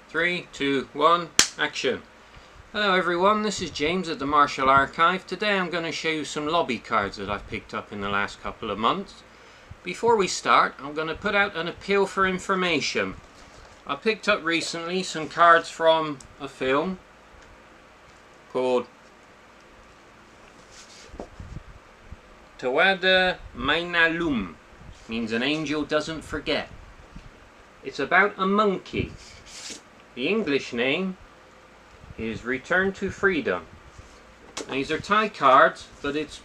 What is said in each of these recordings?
3, 2, 1, action. Hello everyone, this is James at the Martial Archive. Today I'm going to show you some lobby cards that I've picked up in the last couple of months. Before we start, I'm going to put out an appeal for information. I picked up recently some cards from a film called Tawada Mainalum, means an angel doesn't forget. It's about a monkey. The English name is Return to Freedom. Now, these are Thai cards, but it's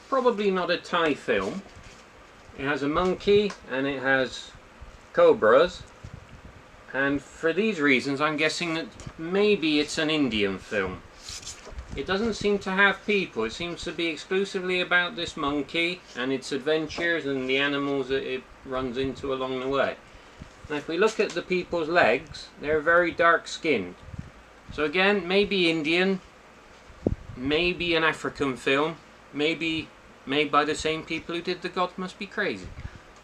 probably not a Thai film. It has a monkey and it has cobras, and for these reasons I'm guessing that maybe it's an Indian film. It doesn't seem to have people. It seems to be exclusively about this monkey and its adventures and the animals that it runs into along the way. Now if we look at the people's legs, they're very dark skinned. So again, maybe Indian, maybe an African film, maybe made by the same people who did The Gods Must Be Crazy.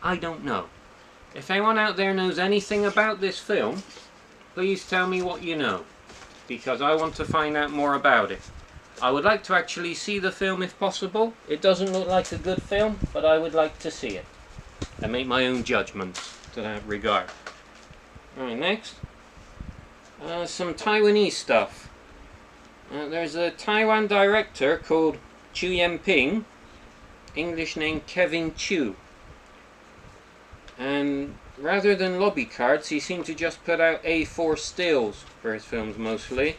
I don't know. If anyone out there knows anything about this film, please tell me what you know, because I want to find out more about it. I would like to actually see the film if possible. It doesn't look like a good film, but I would like to see it and make my own judgments to that regard. Alright, next. Some Taiwanese stuff. There's a Taiwan director called Chu Yemping, English name Kevin Chu. And rather than lobby cards, he seemed to just put out A4 stills for his films mostly.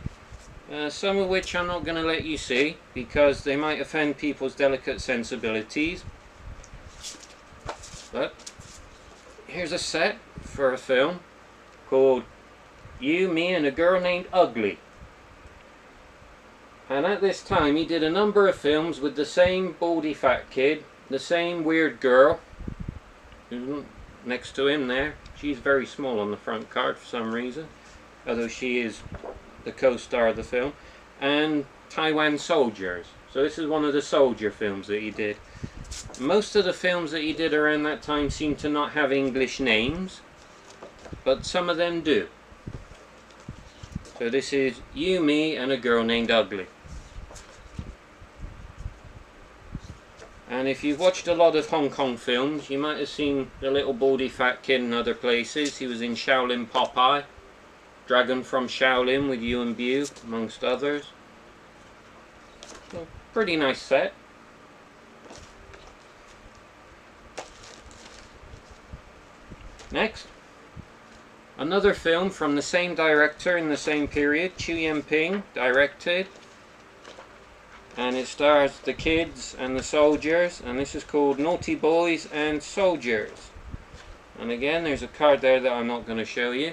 Some of which I'm not going to let you see because they might offend people's delicate sensibilities. But here's a set for a film called You, Me and a Girl Named Ugly. And at this time he did a number of films with the same baldy fat kid, the same weird girl who's next to him there. She's very small on the front card for some reason, although she is the co-star of the film, and Taiwan soldiers. So this is one of the soldier films that he did. Most of the films that he did around that time seem to not have English names, but some of them do. So this is You, Me and a Girl Named Ugly. And if you've watched a lot of Hong Kong films, you might have seen the little baldy fat kid in other places. He was in Shaolin Popeye, Dragon from Shaolin with Yuan Bu, amongst others. So, pretty nice set. Next, another film from the same director in the same period, Chu Yemping directed, and it stars the kids and the soldiers, and this is called Naughty Boys and Soldiers. And again, there's a card there that I'm not going to show you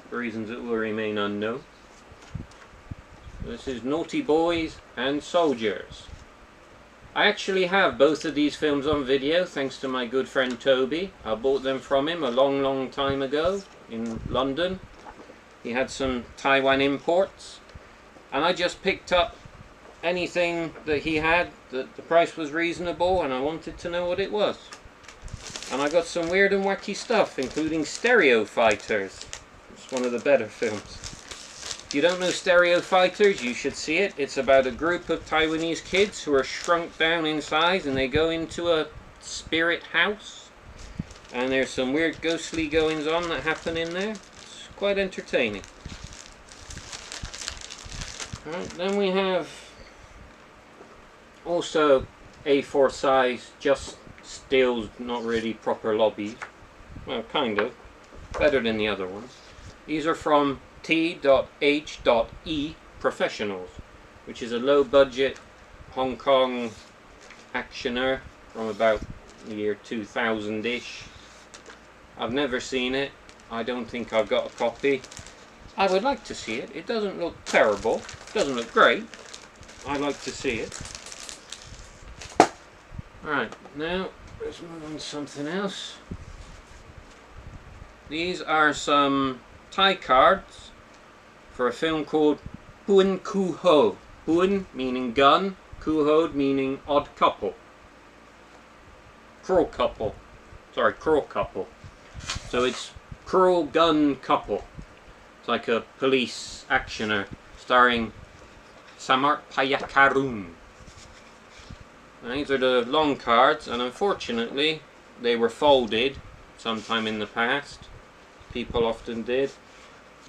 for reasons that will remain unknown. This is Naughty Boys and Soldiers. I actually have both of these films on video thanks to my good friend Toby. I bought them from him a long time ago in London. He had some Taiwan imports, and I just picked up anything that he had that the price was reasonable, and I wanted to know what it was. And I got some weird and wacky stuff, including Stereo Fighters. It's one of the better films. If you don't know Stereo Fighters, you should see it. It's about a group of Taiwanese kids who are shrunk down in size, and they go into a spirit house, and there's some weird ghostly goings on that happen in there. It's quite entertaining. Alright, then we have also A4 size, just stills, not really proper lobbies. Well, kind of. Better than the other ones. These are from T.H.E Professionals, which is a low budget Hong Kong actioner from about the year 2000-ish. I've never seen it. I don't think I've got a copy. I would like to see it. It doesn't look terrible. It doesn't look great. I'd like to see it. Alright, now let's move on to something else. These are some Thai cards for a film called Buon Ku Ho. Buon meaning gun, Ku Ho meaning odd couple. Cruel couple. Sorry, cruel couple. So it's cruel gun couple. It's like a police actioner starring Samart Payakarun. These are the long cards, and unfortunately they were folded sometime in the past. People often did.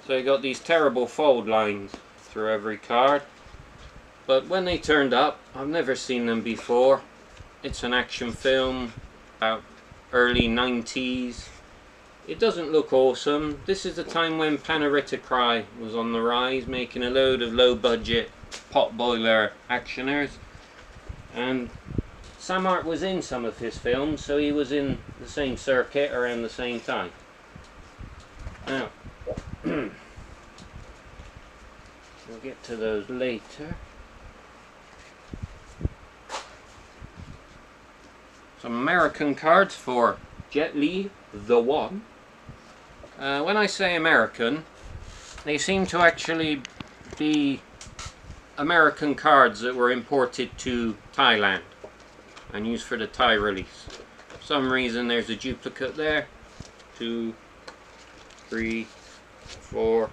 So you got these terrible fold lines through every card. But when they turned up, I've never seen them before. It's an action film about early 90s. It doesn't look awesome. This is the time when Paneritocry was on the rise, making a load of low budget pot boiler actioners. And Samart was in some of his films, so he was in the same circuit around the same time. Now, we'll get to those later. Some American cards for Jet Li, the One. When I say American, they seem to actually be American cards that were imported to Thailand and used for the Thai release. For some reason there's a duplicate there. 2, 3, 4,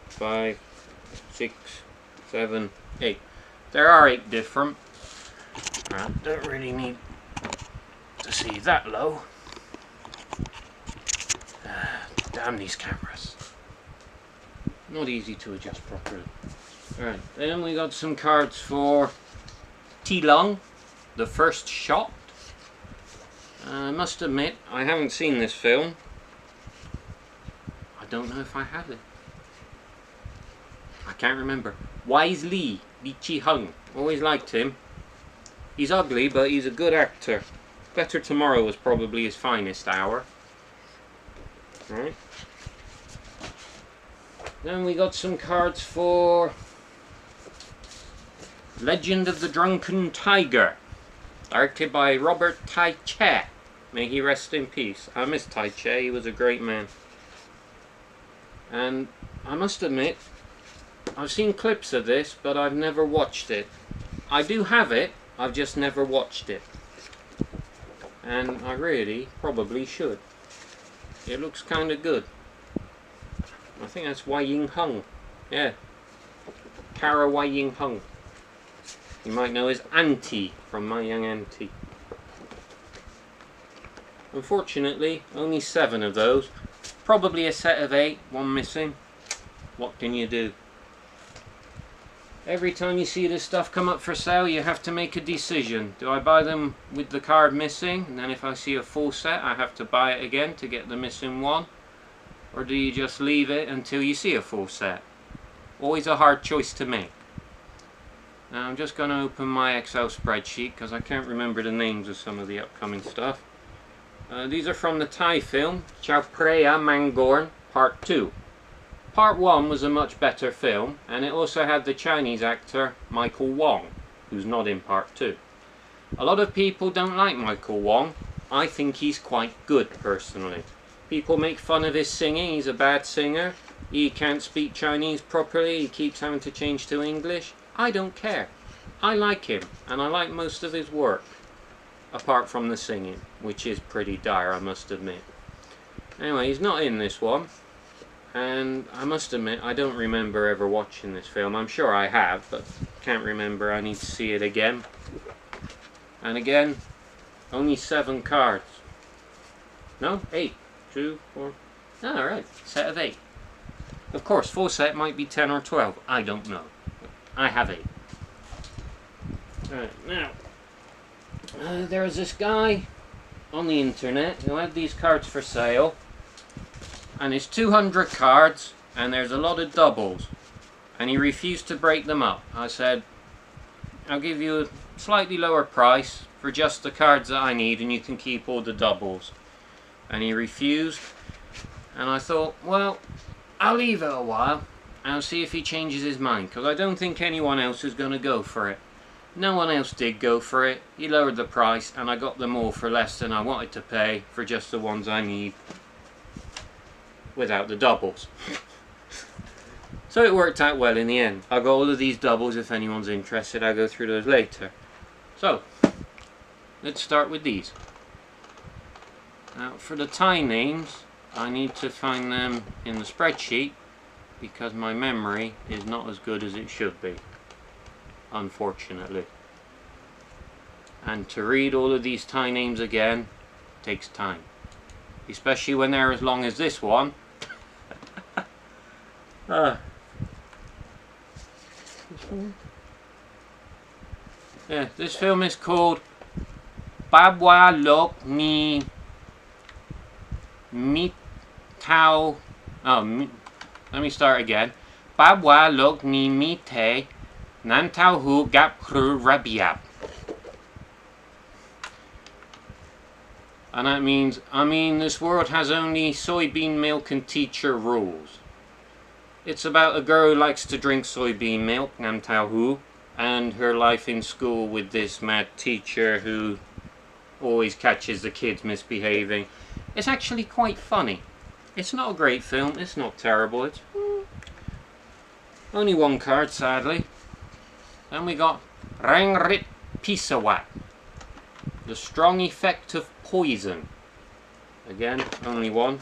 5, 6, 7, 8. There are 8 different. I don't really need to see that low. Damn these cameras. Not easy to adjust properly. Alright, then we got some cards for T-Long, the First Shot. I must admit, I haven't seen this film. I don't know if I have it. I can't remember. Wise Lee Chi Hung. Always liked him. He's ugly, but he's a good actor. Better Tomorrow was probably his finest hour. Right. Then we got some cards for Legend of the Drunken Tiger, directed by Robert Tai Che. May he rest in peace. I miss Tai Che, he was a great man. And I must admit, I've seen clips of this, but I've never watched it. I do have it, I've just never watched it. And I really probably should. It looks kind of good. I think that's Wai Ying Hung. Yeah. Kara Wai Ying Hung. You might know as Auntie from My Young Auntie. Unfortunately, only 7 of those. Probably a set of 8, one missing. What can you do? Every time you see this stuff come up for sale, you have to make a decision. Do I buy them with the card missing, and then if I see a full set, I have to buy it again to get the missing one? Or do you just leave it until you see a full set? Always a hard choice to make. Now I'm just going to open my Excel spreadsheet because I can't remember the names of some of the upcoming stuff. These are from the Thai film, Chao Phraya Mangorn Part 2. Part 1 was a much better film, and it also had the Chinese actor Michael Wong, who's not in Part 2. A lot of people don't like Michael Wong. I think he's quite good, personally. People make fun of his singing. He's a bad singer. He can't speak Chinese properly. He keeps having to change to English. I don't care. I like him, and I like most of his work, apart from the singing, which is pretty dire, I must admit. Anyway, he's not in this one. And I must admit, I don't remember ever watching this film. I'm sure I have, but can't remember. I need to see it again. And again, only 7 cards. No, 8. 2, 4. Oh, alright, set of 8. Of course, full set might be 10 or 12. I don't know. I have 8. Alright, now, there was this guy on the internet who had these cards for sale. And it's 200 cards, and there's a lot of doubles, and he refused to break them up. I said, I'll give you a slightly lower price for just the cards that I need, and you can keep all the doubles. And he refused, and I thought, well, I'll leave it a while, and I'll see if he changes his mind, because I don't think anyone else is going to go for it. No one else did go for it. He lowered the price, and I got them all for less than I wanted to pay for just the ones I need, without the doubles. So it worked out well in the end. I got all of these doubles. If anyone's interested, I'll go through those later. So let's start with these. Now for the Thai names, I need to find them in the spreadsheet, because my memory is not as good as it should be, unfortunately. And to read all of these Thai names again takes time, especially when they're as long as this one. Yeah, this film is called Babwa Lok Ni Mitao. Let me start again. Babwa Lok Ni Mite Nantao Hu Gap Hru Rabiab. And that means, this world has only soybean milk and teacher rules. It's about a girl who likes to drink soybean milk, Nam Tao Hu, and her life in school with this mad teacher who always catches the kids misbehaving. It's actually quite funny. It's not a great film, it's not terrible, it's only one card, sadly. Then we got Rangrit Pisawat, The Strong Effect of Poison. Again, only one.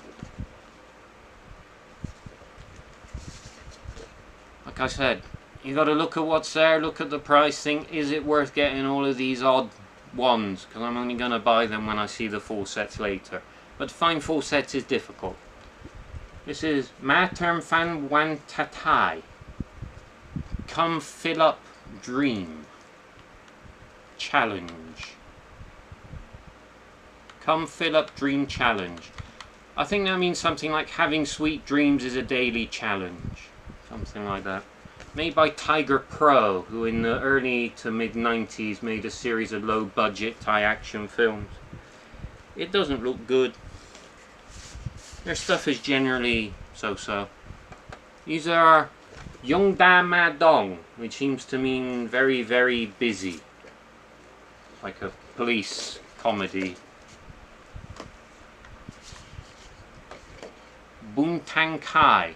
Like I said, you got to look at what's there, look at the price, think, is it worth getting all of these odd ones? Because I'm only going to buy them when I see the full sets later. But to find full sets is difficult. This is Ma Term Fan Wan Tatai. Come Fill Up Dream. Challenge. Come Fill Up Dream Challenge. I think that means something like having sweet dreams is a daily challenge. Something like that. Made by Tiger Pro, who in the early to mid-90s made a series of low-budget Thai action films. It doesn't look good. Their stuff is generally so-so. These are Yong Da Ma Dong, which seems to mean very, very busy. Like a police comedy. Boon Tang Kai,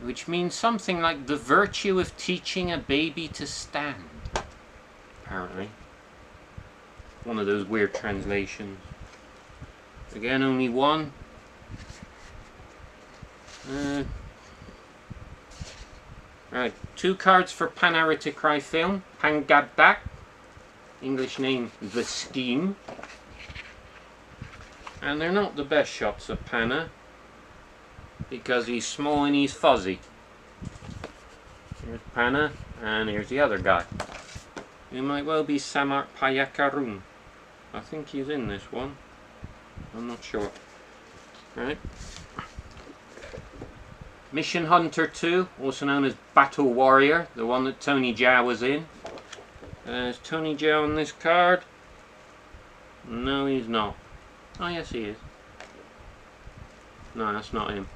which means something like the virtue of teaching a baby to stand. Apparently. One of those weird translations. Again, only one. Right, 2 cards for Panaritikrai film. Pangabdak. English name, The Scheme. And they're not the best shots of Pana, because he's small and he's fuzzy. Here's Pana, and here's the other guy. He might well be Samart Payakarun. I think he's in this one. I'm not sure. Right. Mission Hunter 2, also known as Battle Warrior, the one that Tony Jaa was in. Is Tony Jaa on this card? No, he's not. Oh yes, he is. No, that's not him.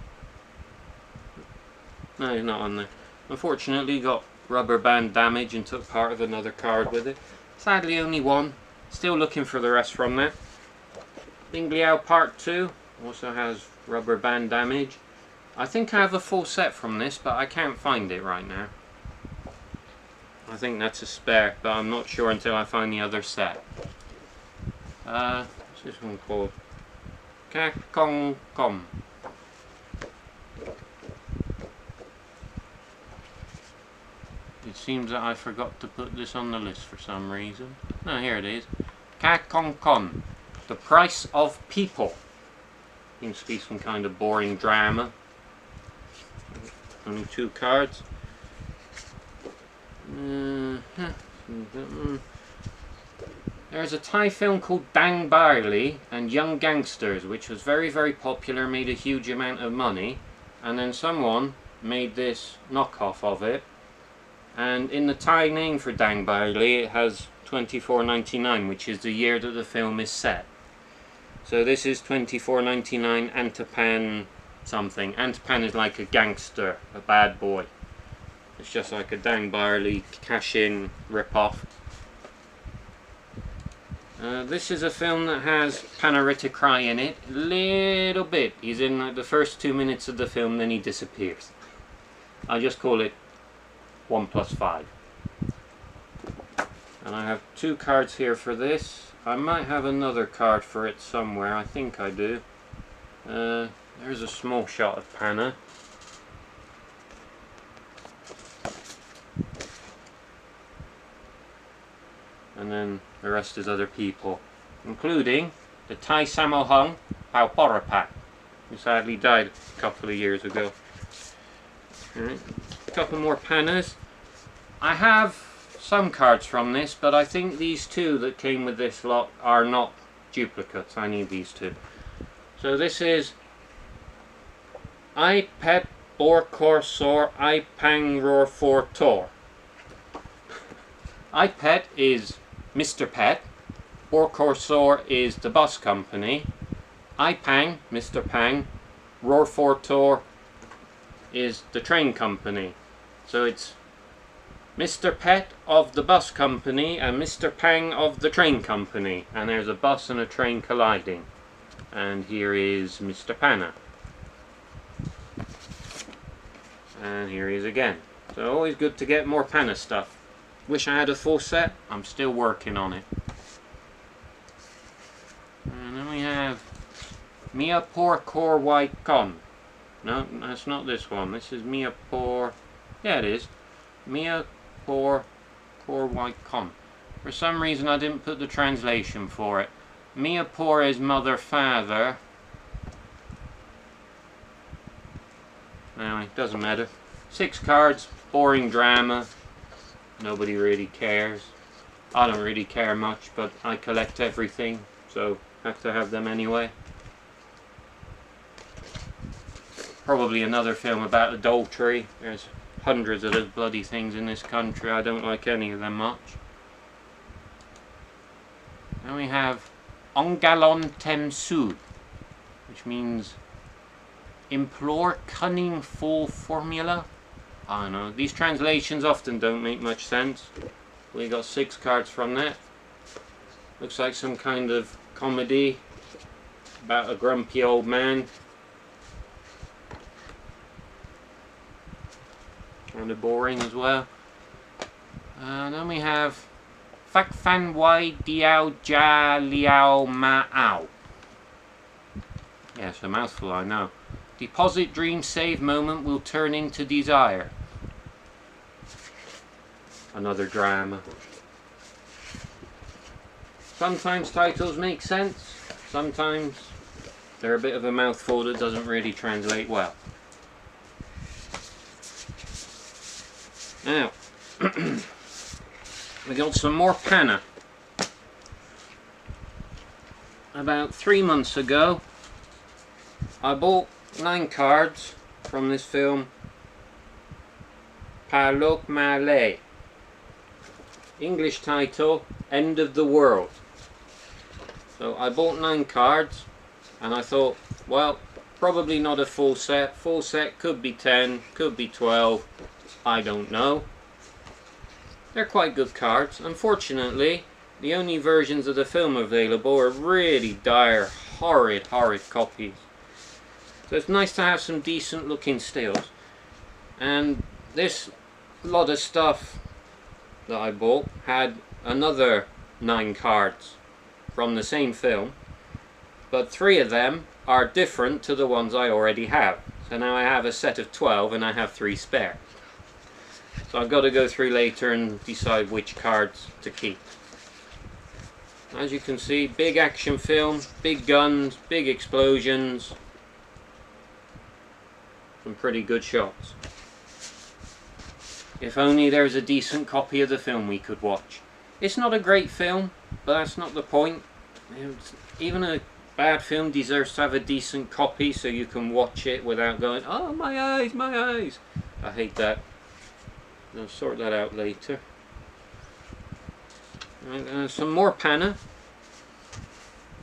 No, he's not on there. Unfortunately, he got rubber band damage and took part of another card with it. Sadly, only one. Still looking for the rest from that. Ling Liao Part 2 also has rubber band damage. I think I have a full set from this, but I can't find it right now. I think that's a spare, but I'm not sure until I find the other set. What's this one called? Kak Kong Kom. It seems that I forgot to put this on the list for some reason. No, here it is. Kak Kong Kom. The Price of People. Seems to be some kind of boring drama. Only 2 cards. There's a Thai film called Dang Barley and Young Gangsters, which was very, very popular, made a huge amount of money, and then someone made this knockoff of it, and in the Thai name for Dang Barley it has 2499, which is the year that the film is set. So this is 2499 Antapan something. Antapan is like a gangster, a bad boy. It's just like a Dang Barley cash-in rip-off. This is a film that has Panaritikrai in it, a little bit. He's in like the first 2 minutes of the film, then he disappears. I just call it 1+5. And I have 2 cards here for this. I might have another card for it somewhere, I think I do. There's a small shot of Pana. and then the rest is other people, including the Thai Sammo Hung Pao Porapat, who sadly died a couple of years ago. Right. A couple more panas. I have some cards from this, but I think these two that came with this lot are not duplicates. I need these two. So this is I Pet Bor Kor Sor I Pang Roar For Tor. I Pet is Mr. Pet, Bor Kor Sor is the bus company, I Pang, Mr. Pang, Roar For Tor is the train company. So it's Mr. Pet of the bus company and Mr. Pang of the train company, and there's a bus and a train colliding. And here is Mr. Pana. And here he is again. So always good to get more Pana stuff. Wish I had a full set. I'm still working on it. And then we have Mia Por Kor Wai Kon. No, that's not this one. This is Mia Por. Yeah, it is. Mia Por Kor Wai Kon. For some reason I didn't put the translation for it. Mia Por is mother, father. Anyway, doesn't matter. 6 cards, boring drama. Nobody really cares. I don't really care much, but I collect everything, so have to have them anyway. Probably another film about adultery. There's hundreds of those bloody things in this country. I don't like any of them much. Then we have Ongalon Tem Su, which means implore cunning full formula. I don't know. These translations often don't make much sense. We got 6 cards from that. Looks like some kind of comedy about a grumpy old man. Kind of boring as well. And then we have Phak Fan Wai Diao Ja Liao Ma Ao. Yes, a mouthful, I know. Deposit dream save moment will turn into desire. Another drama. Sometimes titles make sense, sometimes they're a bit of a mouthful that doesn't really translate well. Now, we got some more Pana. About 3 months ago, I bought 9 cards from this film, Palok Malay. English title, End of the World. So I bought 9 cards, and I thought, well, probably not a full set. Full set could be 10, could be 12, I don't know. They're quite good cards. Unfortunately, the only versions of the film available are really dire, horrid copies. So it's nice to have some decent looking stills. And this lot of stuff that I bought had another 9 cards from the same film, but 3 of them are different to the ones I already have. So now I have a set of 12 and I have 3 spare. So I've got to go through later and decide which cards to keep. As you can see, big action film, big guns, big explosions, some pretty good shots. If only there was a decent copy of the film we could watch. It's not a great film, but that's not the point. Even a bad film deserves to have a decent copy so you can watch it without going, oh my eyes, my eyes. I hate that. I'll sort that out later. Right, some more Pana.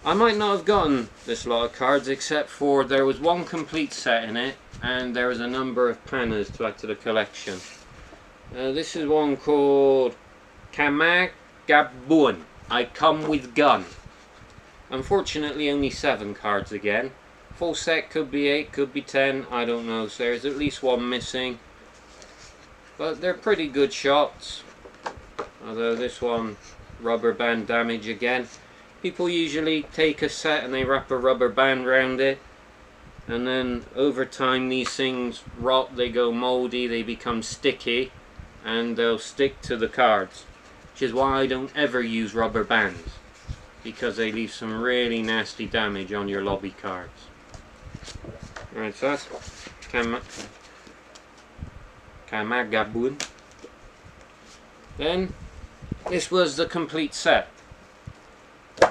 I might not have gotten this lot of cards except for there was 1 complete set in it and there was a number of Panas to add to the collection. This is one called Kamak Gabun, I Come With Gun. Unfortunately only 7 cards again. Full set could be 8, could be 10, I don't know, so there's at least 1 missing. But they're pretty good shots. Although this one, rubber band damage again. People usually take a set and they wrap a rubber band around it. And then over time these things rot, they go moldy, they become sticky. And they'll stick to the cards. which is why I don't ever use rubber bands, because they leave some really nasty damage on your lobby cards. Alright, so that's Kamagabun. Then, this was the complete set.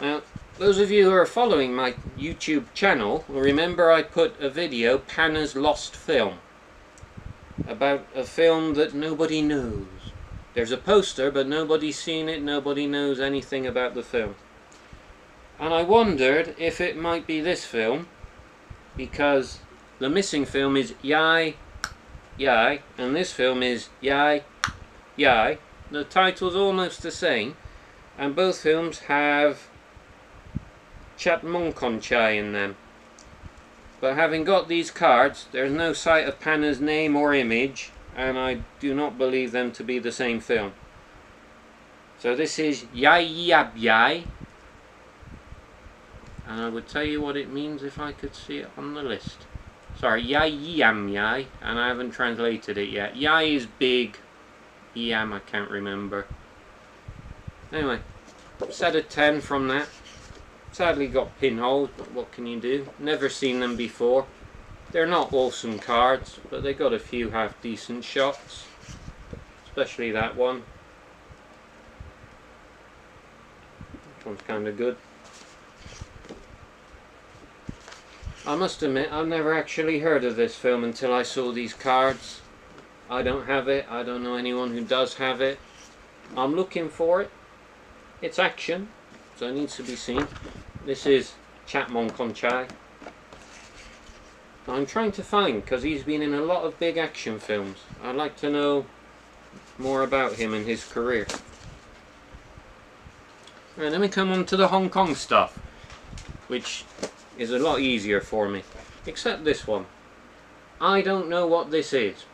Now, those of you who are following my YouTube channel will remember I put a video, Panna's Lost Film, about a film that nobody knows. There's a poster, but nobody's seen it, nobody knows anything about the film. And I wondered if it might be this film, because the missing film is Yai, Yai, and this film is Yai, Yai. The title's almost the same, and both films have Chatmonkonchai in them. But having got these cards, there's no sight of Panna's name or image, and I do not believe them to be the same film. So this is Yai Yab Yai, and I would tell you what it means if I could see it on the list. Sorry, Yai Yam Yai, and I haven't translated it yet. Yai is big, Yam I can't remember. Anyway, set of 10 from that. Sadly got pinholes, but what can you do? Never seen them before. They're not awesome cards, but they got a few half decent shots. Especially that one. That one's kind of good. I must admit, I've never actually heard of this film until I saw these cards. I don't have it. I don't know anyone who does have it. I'm looking for it. It's action, so it needs to be seen. This is Chatmonkonchai. I'm trying to find, because he's been in a lot of big action films. I'd like to know more about him and his career. Right, then we come on to the Hong Kong stuff, which is a lot easier for me. Except this one. I don't know what this is.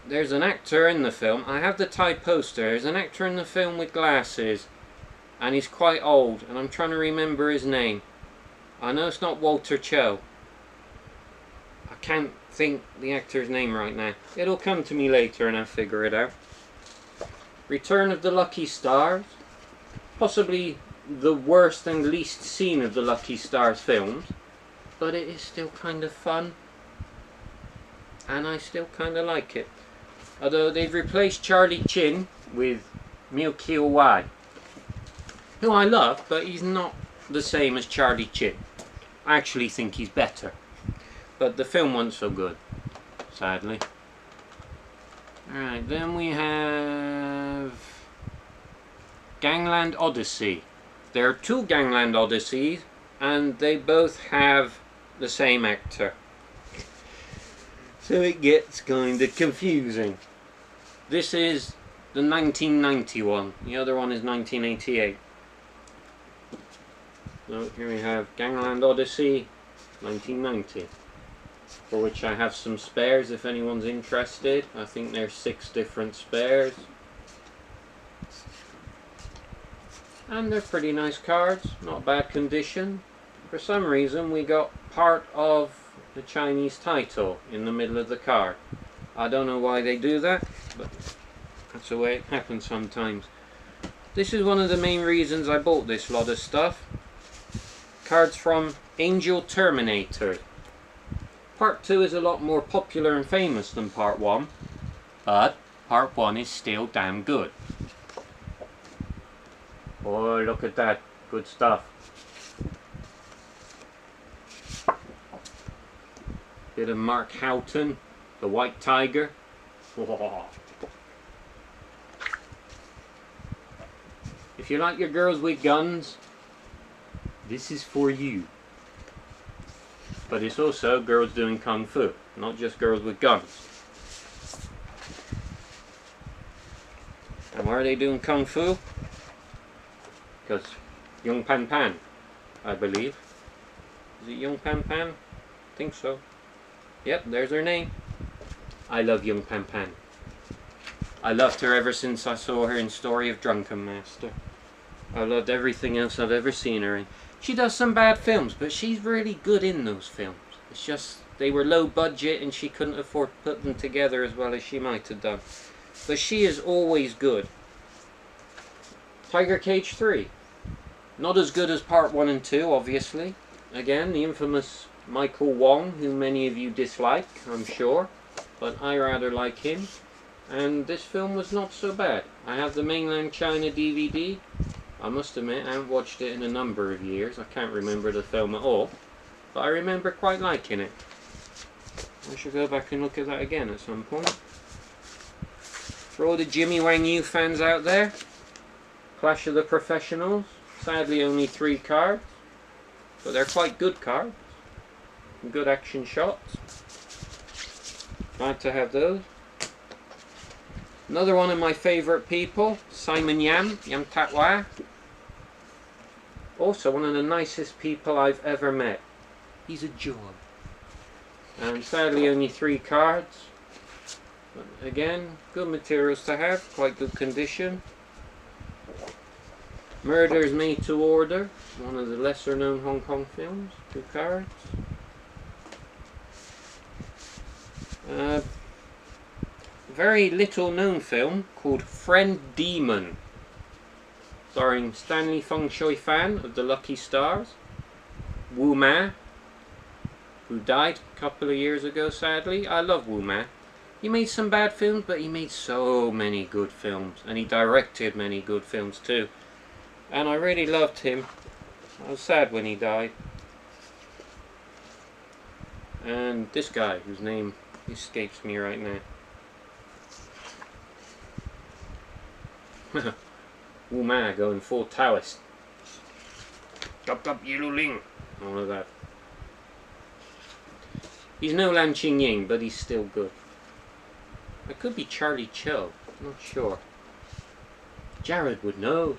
There's an actor in the film. I have the Thai poster. There's an actor in the film with glasses, and he's quite old, and I'm trying to remember his name. I know it's not Walter Cho. I can't think the actor's name right now. It'll come to me later and I'll figure it out. Return of the Lucky Stars. Possibly the worst and least seen of the Lucky Stars films, but it is still kind of fun, and I still kind of like it. Although they've replaced Charlie Chin with Mew Keo Wai, who I love, but he's not the same as Charlie Chin. I actually think he's better, but the film wasn't so good, sadly. Alright, then we have Gangland Odyssey. There are two Gangland Odysseys, and they both have the same actor. So it gets kind of confusing. This is the 1990 one. The other one is 1988. So here we have Gangland Odyssey 1990, for which I have some spares if anyone's interested. I think there's 6 different spares. And they're pretty nice cards, not bad condition. For some reason we got part of the Chinese title in the middle of the card. I don't know why they do that, but that's the way it happens sometimes. This is one of the main reasons I bought this lot of stuff. Cards from Angel Terminator. Part 2 is a lot more popular and famous than Part 1, but Part 1 is still damn good. Oh, look at that. Good stuff. Bit of Mark Houghton, the White Tiger. Oh. If you like your girls with guns, this is for you. But it's also girls doing kung fu, not just girls with guns. And why are they doing kung fu? Because Yung Pan Pan, I believe. Is it Yung Pan Pan? I think so. Yep, there's her name. I love Yung Pan Pan. I loved her ever since I saw her in Story of Drunken Master. I loved everything else I've ever seen her in. She does some bad films, but she's really good in those films. It's just they were low budget and she couldn't afford to put them together as well as she might have done. but she is always good. Tiger Cage 3. Not as good as part 1 and 2, obviously. Again, the infamous Michael Wong, who many of you dislike, I'm sure, but I rather like him. And this film was not so bad. I have the Mainland China DVD. I must admit, I haven't watched it in a number of years. I can't remember the film at all, but I remember quite liking it. I should go back and look at that again at some point. For all the Jimmy Wang Yu fans out there, Clash of the Professionals. Sadly only 3 cards, but they're quite good cards. Good action shots. Glad to have those. Another one of my favourite people, Simon Yam Tatwa. Also one of the nicest people I've ever met. He's a joy. And sadly only 3 cards. But again, good materials to have, quite good condition. Murders Made to Order, one of the lesser known Hong Kong films, 2 cards. Very little known film called Friend Demon, starring Stanley Feng Shui Fan of the Lucky Stars, Wu Ma, who died a couple of years ago sadly. I love Wu Ma. He made some bad films, but he made so many good films, and he directed many good films too. And I really loved him. I was sad when he died. And this guy, whose name escapes me right now. Wu Ma going full Taoist. Chop chop Yellow Ling. All of that. He's no Lam Ching Ying, but he's still good. It could be Charlie Cho. Not sure. Jared would know.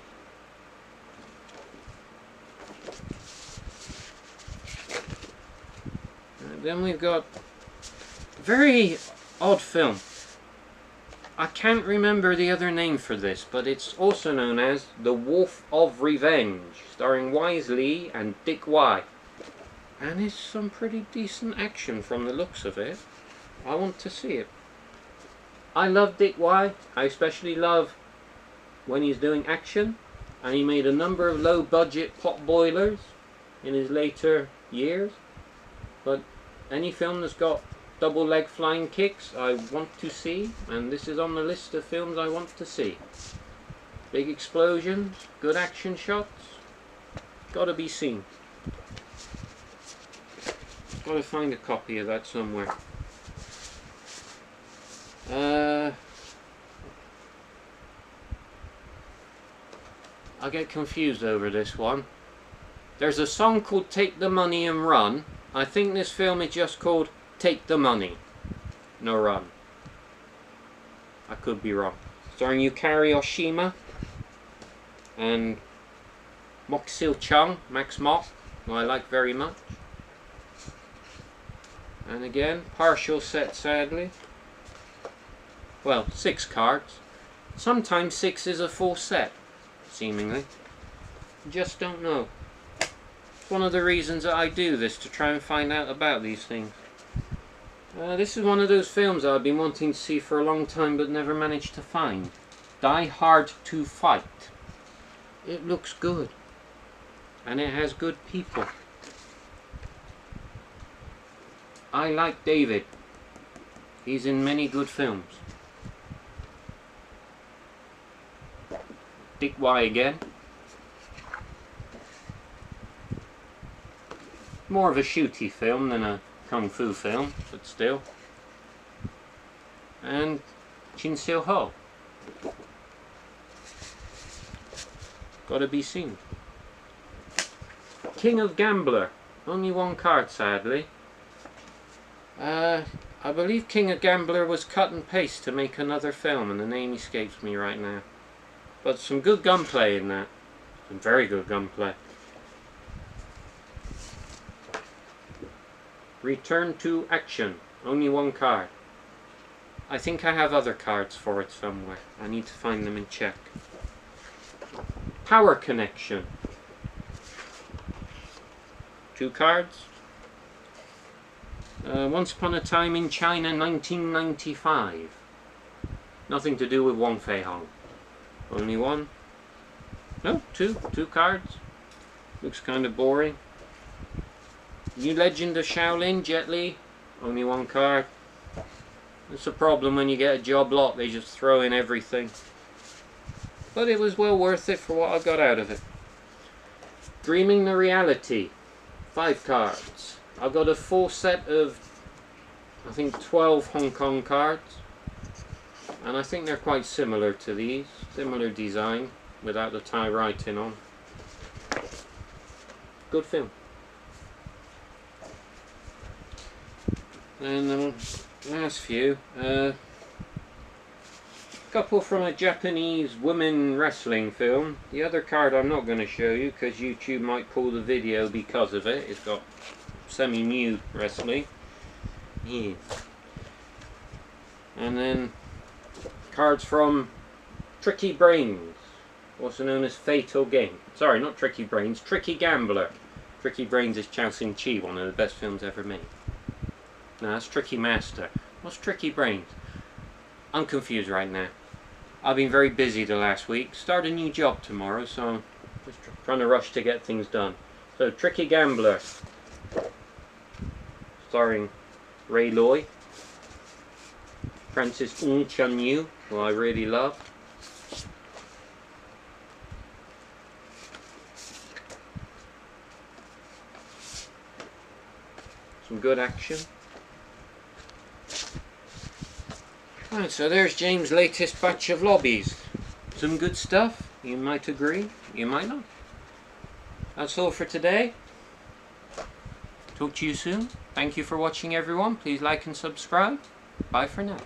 Then we've got a very odd film. I can't remember the other name for this, but it's also known as The Wolf of Revenge, starring Wise Lee and Dick Wai. And it's some pretty decent action from the looks of it. I want to see it. I love Dick Wai. I especially love when he's doing action, and he made a number of low budget pot boilers in his later years. But any film that's got double leg flying kicks I want to see, and this is on the list of films I want to see. Big explosions, good action shots, gotta be seen. Gotta find a copy of that somewhere. I get confused over this one. There's a song called Take the Money and Run. I think this film is just called Take the Money, no Run. I could be wrong. Starring Yukari Oshima and Mok Sil Chung, Max Mok, who I like very much. And again, partial set sadly. Well, 6 cards. Sometimes 6 is a full set, seemingly. Just don't know. One of the reasons that I do this, to try and find out about these things. This is one of those films that I've been wanting to see for a long time but never managed to find. Die Hard to Fight. It looks good. And it has good people. I like David. He's in many good films. Dick Wai again. More of a shooty film than a kung fu film, but still. And Chin Sil Ho. Gotta be seen. King of Gambler. Only 1 card, sadly. I believe King of Gambler was cut and paste to make another film, and the name escapes me right now. But some good gunplay in that. Some very good gunplay. Return to Action. Only 1 card. I think I have other cards for it somewhere. I need to find them and check. Power Connection. 2 cards. Once Upon a Time in China 1995. Nothing to do with Wong Fei Hong. Only one. No, two cards. Looks kind of boring. New Legend of Shaolin, Jet Li. Only one card. It's a problem when you get a job lot, they just throw in everything. But it was well worth it for what I got out of it. Dreaming the Reality. 5 cards. I got a full set of, I think, 12 Hong Kong cards. And I think they're quite similar to these. Similar design, without the Thai writing on. Good film. And the last few. Couple from a Japanese women wrestling film. The other card I'm not going to show you because YouTube might pull the video because of it. It's got semi-nude wrestling. Yeah. And then cards from Tricky Brains, also known as Fatal Game. Sorry, not Tricky Brains, Tricky Gambler. Tricky Brains is Chow Sin Chi, one of the best films ever made. No, that's Tricky Master. What's Tricky Brains? I'm confused right now. I've been very busy the last week. Start a new job tomorrow, so I'm just trying to rush to get things done. So, Tricky Gambler, starring Ray Loy, Francis Ng Chun Yu, who I really love. Some good action. Right, so there's James' latest batch of lobbies. Some good stuff. You might agree, you might not. That's all for today. Talk to you soon. Thank you for watching, everyone. Please like and subscribe. Bye for now.